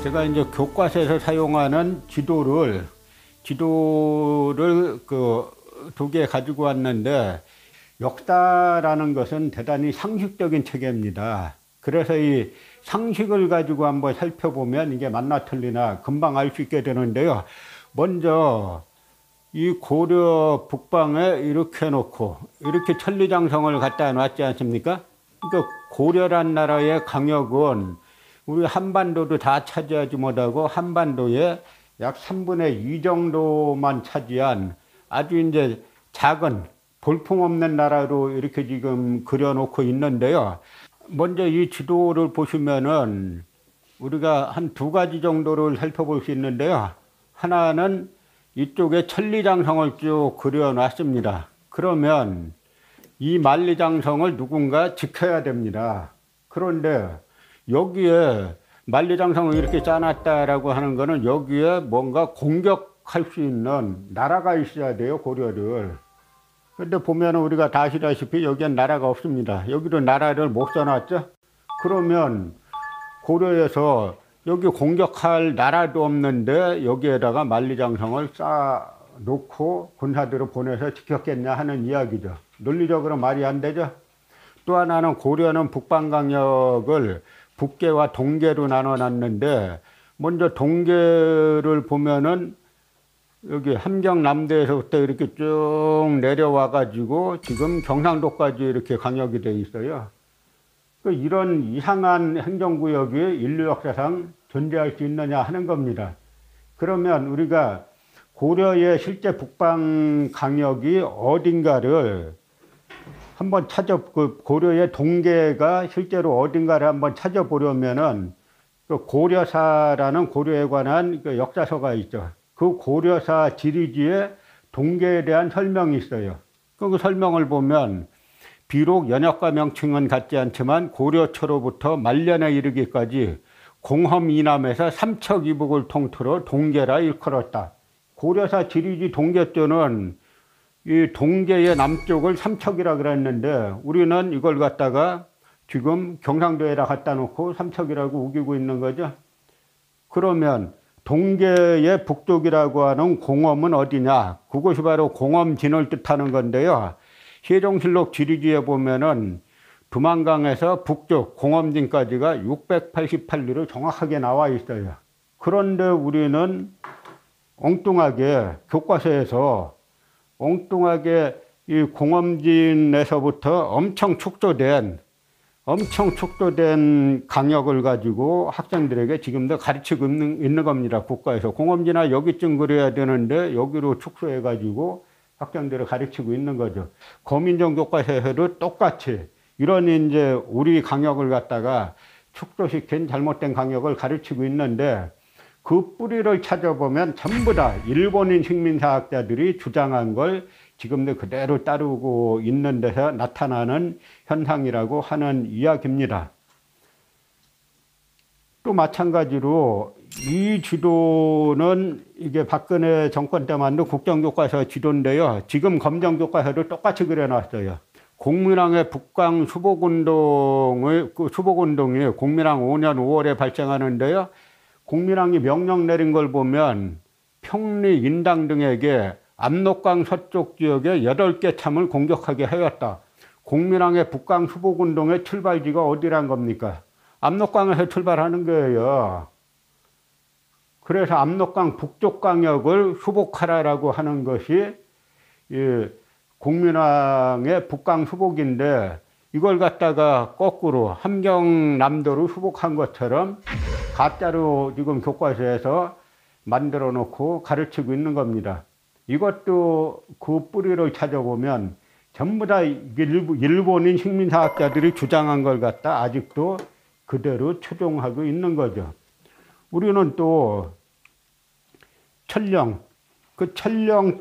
제가 이제 교과서에서 사용하는 지도를 그 두 개 가지고 왔는데, 역사라는 것은 대단히 상식적인 체계입니다. 그래서 이 상식을 가지고 한번 살펴보면 이게 맞나 틀리나 금방 알 수 있게 되는데요. 먼저 이 고려 북방에 이렇게 놓고 이렇게 천리장성을 갖다 놨지 않습니까? 그러니까 고려란 나라의 강역은 우리 한반도도 다 차지하지 못하고 한반도에 약 3분의 2 정도만 차지한 아주 이제 작은 볼품없는 나라로 이렇게 지금 그려놓고 있는데요. 먼저 이 지도를 보시면은 우리가 한 두 가지 정도를 살펴볼 수 있는데요. 하나는 이쪽에 천리장성을 쭉 그려놨습니다. 그러면 이 만리장성을 누군가 지켜야 됩니다. 그런데 여기에 만리장성을 이렇게 짜놨다라고 하는 거는 여기에 뭔가 공격할 수 있는 나라가 있어야 돼요, 고려를. 근데 보면 우리가 다 아시다시피 여기엔 나라가 없습니다. 여기도 나라를 못 써놨죠? 그러면 고려에서 여기 공격할 나라도 없는데 여기에다가 만리장성을 쌓아놓고 군사들을 보내서 지켰겠냐 하는 이야기죠. 논리적으로 말이 안 되죠? 또 하나는 고려는 북방강역을 북계와 동계로 나눠놨는데, 먼저 동계를 보면은 여기 함경남도에서부터 이렇게 쭉 내려와 가지고 지금 경상도까지 이렇게 강역이 돼 있어요. 이런 이상한 행정구역이 인류 역사상 존재할 수 있느냐 하는 겁니다. 그러면 우리가 고려의 실제 북방 강역이 어딘가를 한번 고려의 동계가 실제로 어딘가를 한번 찾아보려면은 그 고려사라는 고려에 관한 그 역사서가 있죠. 그 고려사 지리지에 동계에 대한 설명이 있어요. 그 설명을 보면 비록 연역과 명칭은 같지 않지만 고려초로부터 말년에 이르기까지 공험 이남에서 삼척 이북을 통틀어 동계라 일컬었다. 고려사 지리지 동계조는 이 동계의 남쪽을 삼척이라 그랬는데 우리는 이걸 갖다가 지금 경상도에다 갖다 놓고 삼척이라고 우기고 있는 거죠. 그러면 동계의 북쪽이라고 하는 공엄은 어디냐? 그것이 바로 공엄진을 뜻하는 건데요. 세종실록 지리지에 보면은 두만강에서 북쪽 공엄진까지가 688리로 정확하게 나와 있어요. 그런데 우리는 엉뚱하게 교과서에서 엉뚱하게 이 공엄진에서부터 엄청 축소된 강역을 가지고 학생들에게 지금도 가르치고 있는 겁니다. 국가에서. 공엄진아 여기쯤 그려야 되는데 여기로 축소해 가지고 학생들을 가르치고 있는 거죠. 거민정 교과서에서도 똑같이 이런 이제 우리 강역을 갖다가 축소시킨 잘못된 강역을 가르치고 있는데, 그 뿌리를 찾아보면 전부 다 일본인 식민사학자들이 주장한 걸 지금도 그대로 따르고 있는 데서 나타나는 현상이라고 하는 이야기입니다. 또 마찬가지로 이 지도는 이게 박근혜 정권 때 만든 국정교과서 지도인데요. 지금 검정교과서도 똑같이 그려놨어요. 공민왕의 북강 수복운동이 공민왕 5년 5월에 발생하는데요. 공민왕이 명령 내린 걸 보면 평리, 인당 등에게 압록강 서쪽 지역의 8개 참을 공격하게 하였다. 공민왕의 북강 수복운동의 출발지가 어디란 겁니까? 압록강에서 출발하는 거예요. 그래서 압록강 북쪽 강역을 수복하라라고 하는 것이 공민왕의 북강 수복인데, 이걸 갖다가 거꾸로 함경남도로 수복한 것처럼 가짜로 지금 교과서에서 만들어 놓고 가르치고 있는 겁니다. 이것도 그 뿌리를 찾아보면 전부 다 일본인 식민사학자들이 주장한 걸 갖다 아직도 그대로 추종하고 있는 거죠. 우리는 또 그 천령위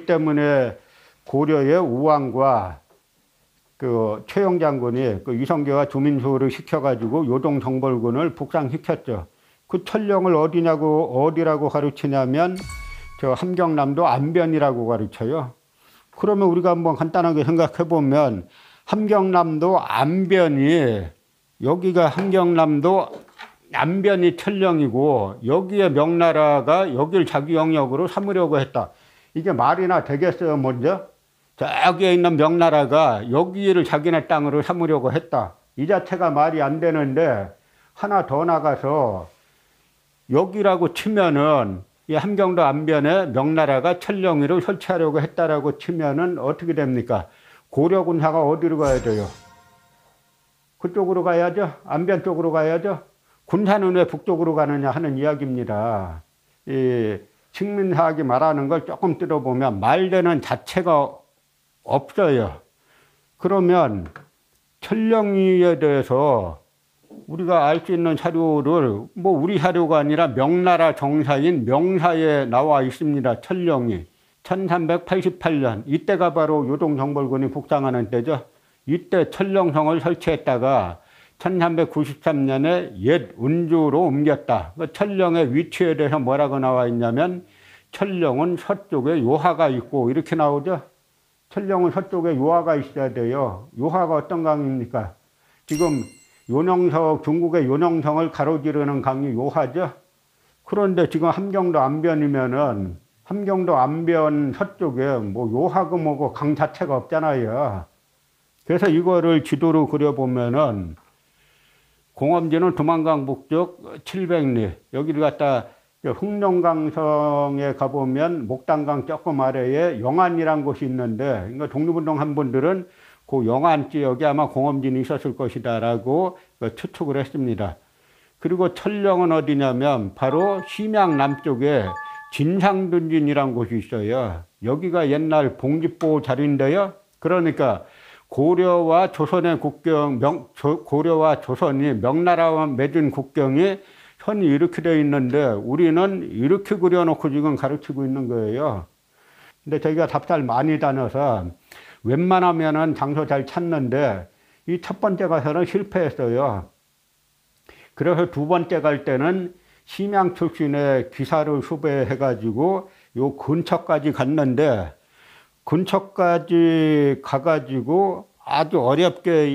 때문에 고려의 우왕과 그 최영 장군이 그 이성계와 주민수를 시켜가지고 요동정벌군을 북상시켰죠. 그 천령을 어디라고 가르치냐면 저 함경남도 안변이라고 가르쳐요. 그러면 우리가 한번 간단하게 생각해 보면 함경남도 안변이, 여기가 함경남도 안변이 천령이고 여기에 명나라가 여길 자기 영역으로 삼으려고 했다. 이게 말이나 되겠어요, 먼저? 저기에 있는 명나라가 여기를 자기네 땅으로 삼으려고 했다. 이 자체가 말이 안 되는데 하나 더 나가서 여기라고 치면은 이 함경도 안변에 명나라가 천령위를 설치하려고 했다라고 치면은 어떻게 됩니까? 고려군사가 어디로 가야 돼요? 그쪽으로 가야죠. 안변 쪽으로 가야죠. 군사는 왜 북쪽으로 가느냐 하는 이야기입니다. 이 식민사학이 말하는 걸 조금 들어보면 말되는 자체가 없어요. 그러면 천령위에 대해서 우리가 알 수 있는 사료를 뭐 우리 사료가 아니라 명나라 정사인 명사에 나와 있습니다. 천령위 1388년 이때가 바로 요동정벌군이 북상하는 때죠. 이때 천령성을 설치했다가 1393년에 옛 운주로 옮겼다. 천령의 위치에 대해서 뭐라고 나와 있냐면 천령은 서쪽에 요하가 있고 이렇게 나오죠. 천령은 서쪽에 요하가 있어야 돼요. 요하가 어떤 강입니까? 지금 요녕성, 중국의 요녕성을 가로지르는 강이 요하죠. 그런데 지금 함경도 안변이면은 함경도 안변 서쪽에 뭐 요하고 뭐고 강 자체가 없잖아요. 그래서 이거를 지도로 그려보면은 공엄지는 두만강 북쪽 700리 여기를 갖다 흑룡강성에 가보면 목단강 조금 아래에 영안이란 곳이 있는데 그러니까 독립운동한 분들은 그 영안 지역에 아마 공엄진이 있었을 것이다라고 추측을 했습니다. 그리고 천령은 어디냐면 바로 심양 남쪽에 진상둔진이란 곳이 있어요. 여기가 옛날 봉집보 자리인데요. 그러니까 고려와 조선의 국경, 고려와 조선이 명나라와 맺은 국경이 선이 이렇게 되어 있는데 우리는 이렇게 그려놓고 지금 가르치고 있는 거예요. 근데 저희가 답사를 많이 다녀서 웬만하면은 장소 잘 찾는데 이 첫 번째 가서는 실패했어요. 그래서 두 번째 갈 때는 심양 출신의 기사를 수배해가지고 요 근처까지 갔는데 근처까지 가가지고 아주 어렵게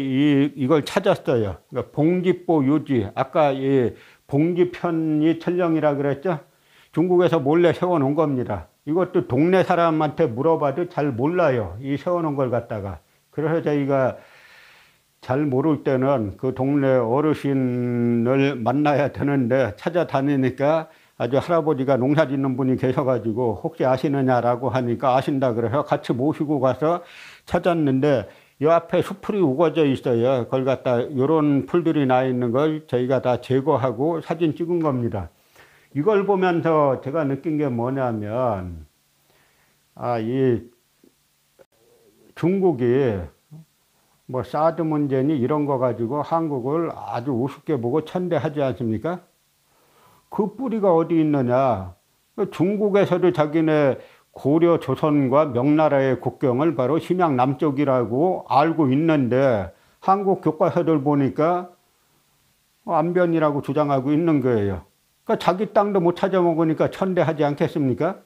이걸 찾았어요. 그러니까 봉집보 유지, 아까 이 봉지편이 천령이라 그랬죠? 중국에서 몰래 세워놓은 겁니다. 이것도 동네 사람한테 물어봐도 잘 몰라요. 이 세워놓은 걸 갖다가. 그래서 저희가 잘 모를 때는 그 동네 어르신을 만나야 되는데 찾아다니니까 아주 할아버지가 농사 짓는 분이 계셔가지고 혹시 아시느냐라고 하니까 아신다 그래서 같이 모시고 가서 찾았는데 이 앞에 수풀이 우거져 있어요. 그걸 갖다 이런 풀들이 나 있는 걸 저희가 다 제거하고 사진 찍은 겁니다. 이걸 보면서 제가 느낀 게 뭐냐면 이 중국이 뭐 사드 문제니 이런 거 가지고 한국을 아주 우습게 보고 천대하지 않습니까? 그 뿌리가 어디 있느냐? 중국에서도 자기네 고려 조선과 명나라의 국경을 바로 심양 남쪽이라고 알고 있는데 한국 교과서들 보니까 안변이라고 주장하고 있는 거예요. 그러니까 자기 땅도 못 찾아먹으니까 천대하지 않겠습니까?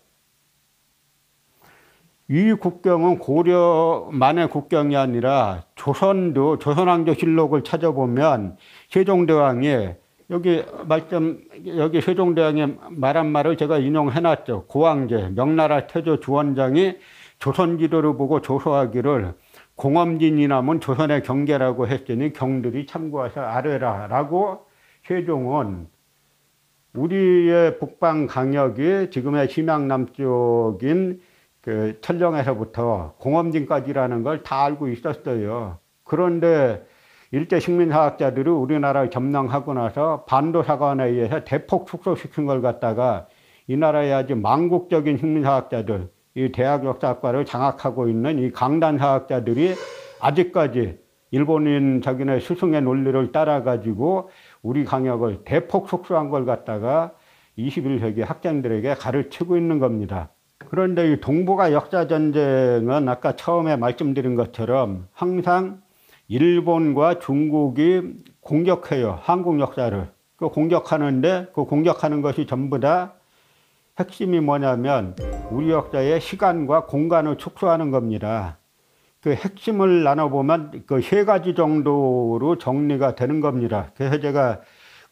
이 국경은 고려만의 국경이 아니라 조선도 조선왕조실록을 찾아보면 세종대왕이 여기 세종대왕이 말한 말을 제가 인용해놨죠. 고왕제 명나라 태조 주원장이 조선지도를 보고 조소하기를 공엄진이 남은 조선의 경계라고 했으니 경들이 참고해서 아뢰라 라고 세종은 우리의 북방 강역이 지금의 심양 남쪽인 그 천령에서부터 공엄진까지라는 걸 다 알고 있었어요. 그런데 일제 식민사학자들이 우리나라를 점령하고 나서 반도사관에 의해서 대폭 축소시킨 걸 갖다가 이 나라의 아주 망국적인 식민사학자들, 이 대학 역사학과를 장악하고 있는 이 강단사학자들이 아직까지 일본인 자기네 스승의 논리를 따라가지고 우리 강역을 대폭 축소한 걸 갖다가 21세기 학생들에게 가르치고 있는 겁니다. 그런데 이 동북아 역사전쟁은 아까 처음에 말씀드린 것처럼 항상 일본과 중국이 공격해요. 한국 역사를. 그 공격하는데 그 공격하는 것이 전부 다 핵심이 뭐냐면 우리 역사의 시간과 공간을 축소하는 겁니다. 그 핵심을 나눠보면 그 세 가지 정도로 정리가 되는 겁니다. 그래서 제가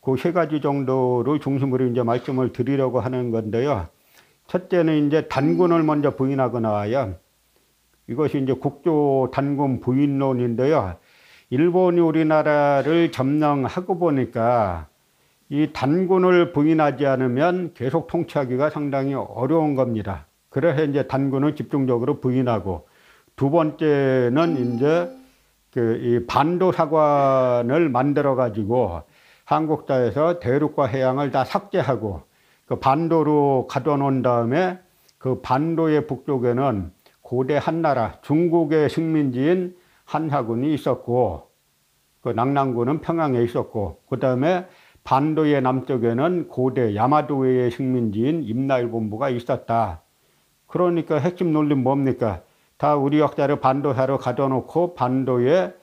그 세 가지 정도를 중심으로 이제 말씀을 드리려고 하는 건데요. 첫째는 이제 단군을 먼저 부인하고 나와요. 이것이 이제 국조 단군 부인론인데요. 일본이 우리나라를 점령하고 보니까 이 단군을 부인하지 않으면 계속 통치하기가 상당히 어려운 겁니다. 그래서 이제 단군을 집중적으로 부인하고, 두 번째는 이제 이 반도 사관을 만들어 가지고 한국사에서 대륙과 해양을 다 삭제하고 그 반도로 가둬놓은 다음에 그 반도의 북쪽에는 고대 한나라 중국의 식민지인 한하군이 있었고, 그 낙랑군은 평양에 있었고, 그 다음에 반도의 남쪽에는 고대 야마도의 식민지인 임나일본부가 있었다. 그러니까 핵심 논리는 뭡니까? 다 우리 역사를 반도사로 가둬놓고 반도의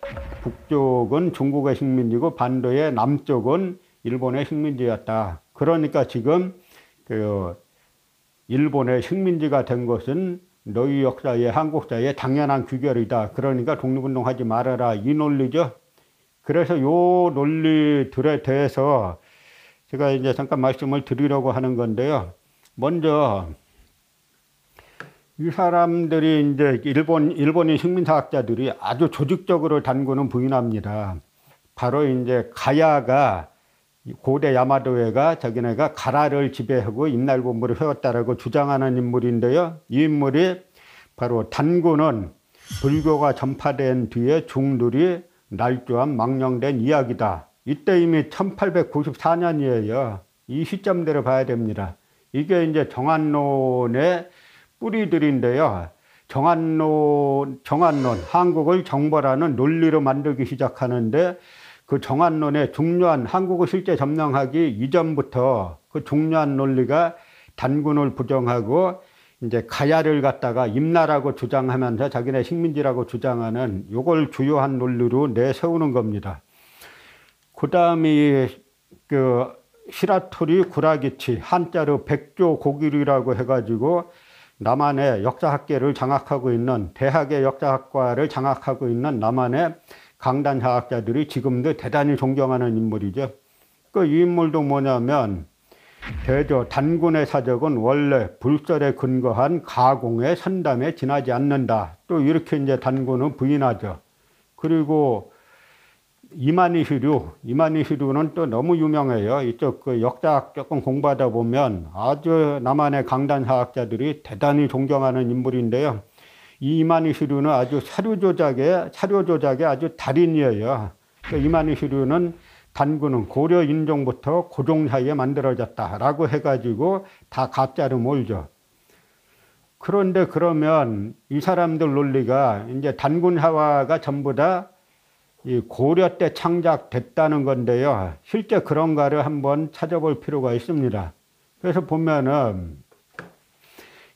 북쪽은 중국의 식민지고 반도의 남쪽은 일본의 식민지였다. 그러니까 지금 그 일본의 식민지가 된 것은 너희 역사의 한국사의 당연한 규결이다. 그러니까 독립운동하지 말아라. 이 논리죠. 그래서 요 논리들에 대해서 제가 이제 잠깐 말씀을 드리려고 하는 건데요. 먼저 이 사람들이 이제 일본인 식민사학자들이 아주 조직적으로 단군은 부인합니다. 바로 이제 가야가 고대 야마도에가 자기네가 가라를 지배하고 임나일본부를 세웠다라고 주장하는 인물인데요. 이 인물이 바로 단군은 불교가 전파된 뒤에 중들이 날조한 망령된 이야기다. 이때 이미 1894년이에요. 이 시점대로 봐야 됩니다. 이게 이제 정안론의 뿌리들인데요. 정안론, 한국을 정벌하는 논리로 만들기 시작하는데, 그 정안론의 중요한, 한국을 실제 점령하기 이전부터 그 중요한 논리가 단군을 부정하고 이제 가야를 갖다가 임나라고 주장하면서 자기네 식민지라고 주장하는 요걸 주요한 논리로 내세우는 겁니다. 그 다음에 그 시라토리 구라기치, 한자로 백조 고기류라고 해가지고 남한의 역사학계를 장악하고 있는, 대학의 역사학과를 장악하고 있는 남한의 강단사학자들이 지금도 대단히 존경하는 인물이죠. 그 이 인물도 뭐냐면, 대조 단군의 사적은 원래 불설에 근거한 가공의 선담에 지나지 않는다. 또 이렇게 이제 단군은 부인하죠. 그리고 이만희시류는 또 너무 유명해요. 이쪽 그 역사학 조금 공부하다 보면 아주 남한의 강단사학자들이 대단히 존경하는 인물인데요. 이 이만희시류는 아주 사료 조작의 아주 달인이에요. 이만희시류는 단군은 고려 인종부터 고종 사이에 만들어졌다라고 해가지고 다 가짜로 몰죠. 그런데 그러면 이 사람들 논리가 이제 단군사화가 전부 다 이 고려 때 창작됐다는 건데요. 실제 그런가를 한번 찾아볼 필요가 있습니다. 그래서 보면은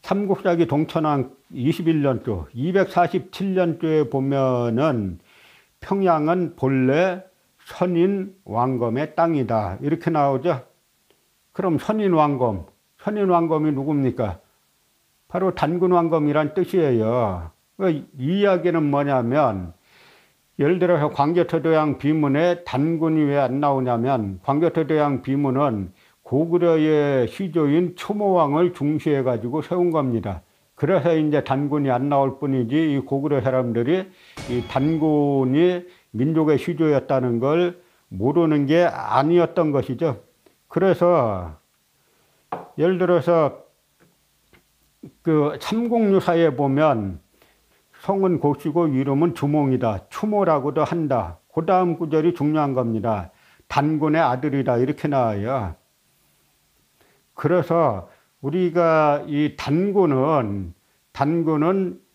삼국사기 동천왕 21년조, 247년조에 보면은 평양은 본래 선인 왕검의 땅이다. 이렇게 나오죠. 그럼 선인 왕검이 누굽니까? 바로 단군 왕검이란 뜻이에요. 이 이야기는 뭐냐면, 예를 들어서 광개토대왕 비문에 단군이 왜 안 나오냐면, 광개토대왕 비문은 고구려의 시조인 초모왕을 중시해 가지고 세운 겁니다. 그래서 이제 단군이 안 나올 뿐이지, 이 고구려 사람들이 이 단군이 민족의 시조였다는 걸 모르는 게 아니었던 것이죠. 그래서 예를 들어서 그 삼국유사에 보면 성은 고시고 이름은 주몽이다. 추모라고도 한다. 그 다음 구절이 중요한 겁니다. 단군의 아들이다. 이렇게 나와요. 그래서 우리가 이 단군은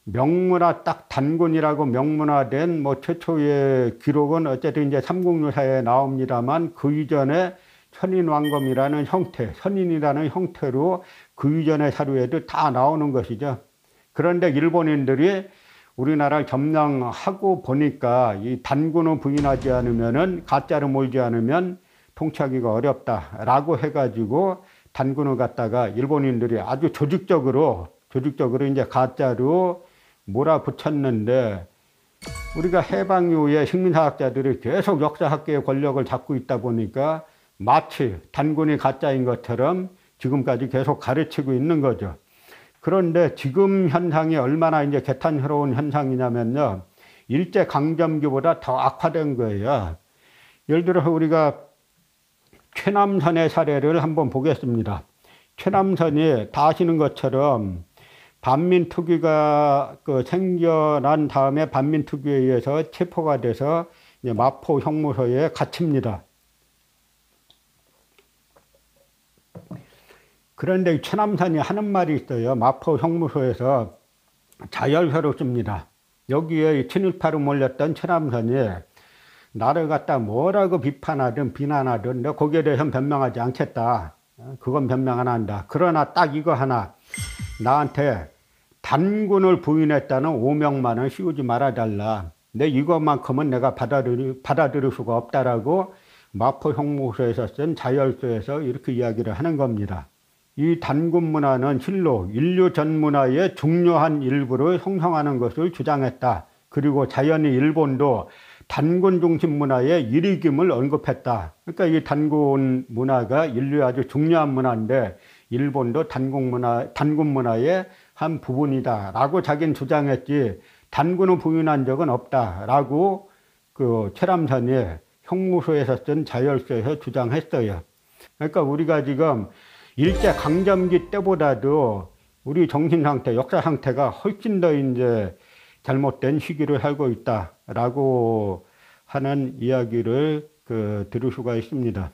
명문화, 딱 단군이라고 명문화된 뭐 최초의 기록은 어쨌든 이제 삼국유사에 나옵니다만, 그 이전에 선인왕검이라는 형태, 선인이라는 형태로 그 이전의 사료에도 다 나오는 것이죠. 그런데 일본인들이 우리나라를 점령하고 보니까 이 단군을 부인하지 않으면은, 가짜로 몰지 않으면 통치하기가 어렵다라고 해가지고 단군을 갖다가 일본인들이 아주 조직적으로 이제 가짜로 몰아붙였는데, 우리가 해방 이후에 식민사학자들이 계속 역사학계의 권력을 잡고 있다 보니까 마치 단군이 가짜인 것처럼 지금까지 계속 가르치고 있는 거죠. 그런데 지금 현상이 얼마나 이제 개탄스러운 현상이냐면요. 일제강점기보다 더 악화된 거예요. 예를 들어서 우리가 최남선의 사례를 한번 보겠습니다. 최남선이 다 아시는 것처럼 반민특위가 생겨난 다음에 반민특위에 의해서 체포가 돼서 이제 마포 형무소에 갇힙니다. 그런데 최남선이 하는 말이 있어요. 마포 형무소에서 자열서를 씁니다. 여기에 친일파로 몰렸던 최남선이 나를 갖다 뭐라고 비판하든 비난하든 너 거기에 대해서는 변명하지 않겠다. 그건 변명 안 한다. 그러나 딱 이거 하나, 나한테 단군을 부인했다는 오명만은 씌우지 말아달라. 내 이것만큼은 내가 받아들일 수가 없다라고 마포 형무소에서 쓴 자열서에서 이렇게 이야기를 하는 겁니다. 이 단군 문화는 실로 인류 전 문화의 중요한 일부를 형성하는 것을 주장했다. 그리고 자연히 일본도 단군 중심 문화의 일익임을 언급했다. 그러니까 이 단군 문화가 인류의 아주 중요한 문화인데 일본도 단군 문화의 한 부분이다라고 자기는 주장했지 단군을 부인한 적은 없다라고 최남선이 형무소에서 쓴 자열서에서 주장했어요. 그러니까 우리가 지금 일제강점기 때보다도 우리 정신 상태, 역사 상태가 훨씬 더 이제 잘못된 시기를 살고 있다라고 하는 이야기를 들을 수가 있습니다.